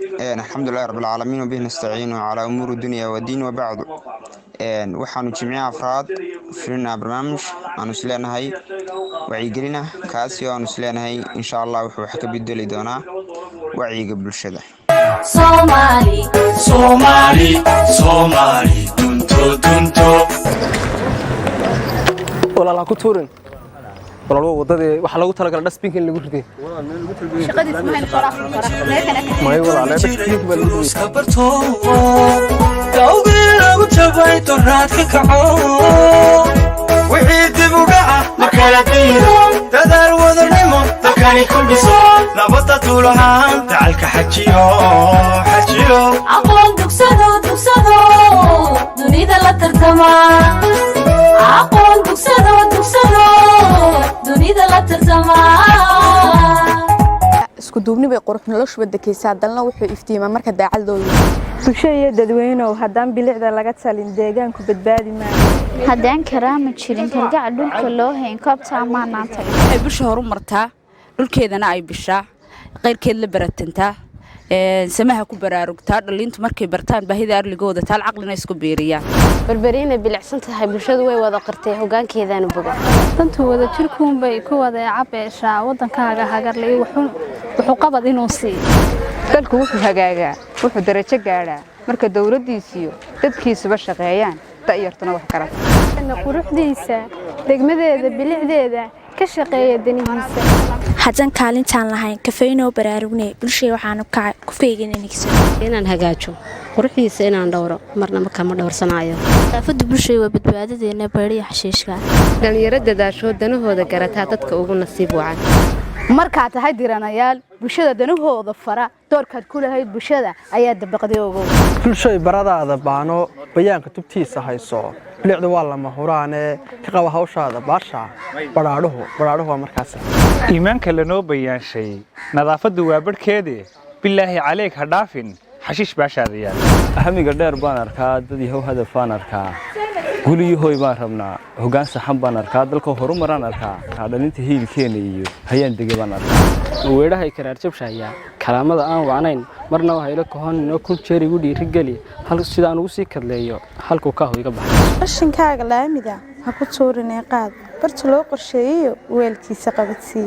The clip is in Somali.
الحمد لله رب العالمين وبه نستعين على أمور الدنيا والدين وبعد. waxaanu jimciya afraad filinaa barnaamij aanu isleenahay wacyigelina kaasi oo aanu isleenahay insha allah wuxuu wax ka bedeli doonaa wacyiga bulshada. walaal ku tuurin walaal wadadii waxa lagu talagalay dustbin in lagu riday shaqadiis ma hayno qoraaf may walaal dustbin baa lagu sabarto dawgii lagu jabay doraadka kaco wixii dib u dhaca markala diido dadaal wadanimo dalkani ku dhiso nabadda tuulahaan dacalka xajiyo aqoon dugsado dunida la tartama aqoon dugsado dunida la tartama isku duubni bay qurux noloshu wadakaysaa dalna wuxuu iftiimaa marka daacadooda bulshada dadweynaha haddaan bilicda laga talin deegaanku badbaadi maayo haddaan karaama jirin kalgacal dhulka loo hayn koobta amaanaanta ay bulsho horumartaa dhulkeedana ay bishaa qayrkeed la baratantaa samaha ku baraarugtaa dhalintu markay bartaan baahida arligooda taal caqlina isku beeriyaan barbarina bilicsan tahay bulshadu way wada qartay hogaankeedana boga dantu wada jirkuun bay ku wada cabeeshaa wadankaaga hagarlay wuxuu qabad inuu sii dalku wuxuu hagaagaa wuxuu darajo gaadhaa marka dawladdiisiyo dadkiisuba shaqeeyaan da'yartuna wax karata quruxdiisa degmadeeda bilicdeeda ka shaqeeya danihiisa haddaan kaalintaan lahayn kafeynoo baraarugnay bulshada waxaanu ku feegananaysa inaan hagaajo quruxdiisa inaan dhowro marna kama dhowrsanayo nadaafadda bulshada waa badbaadadeena beeriya xashiishka dhalinyaro dadaasho danahooda garataa dadka ugu nasiib wacan markaad tahay diranayaal bulshada danahooda fara doorkaad ku lahayd bulshada ayaa dabaqday ogow bulshay baradaada baano bayaanka tubtiisa hayso bilicdu waa lama huraane ka qaba hawshaada baasha badhaadhuhu waa markaas iimaanka lanoo bayaanshay nadaafaddu waa barhkeedii bilaahi caleeg ha dhaafin xashiish baashaada yaal ahamiga dheer baan arkaa dad yahow hadaf baan arkaa guliyahoy baan rabnaa hoggaan saxan baan arkaa dalka horumaraan arkaa dhalinta hiilkeena iyo hayaan dege baan arkaa weedhahay karaar jabshaya kalaamada aan wacnayn marna waxa ila kohonno kun jeer igu dhiirigeli hal sidaan ugu sii kadleeyo halku ka hoyga baxay qashinkaaga laamida ha ku tuurinay qaad barta loo qorsheeyo weelkiisa qabadsii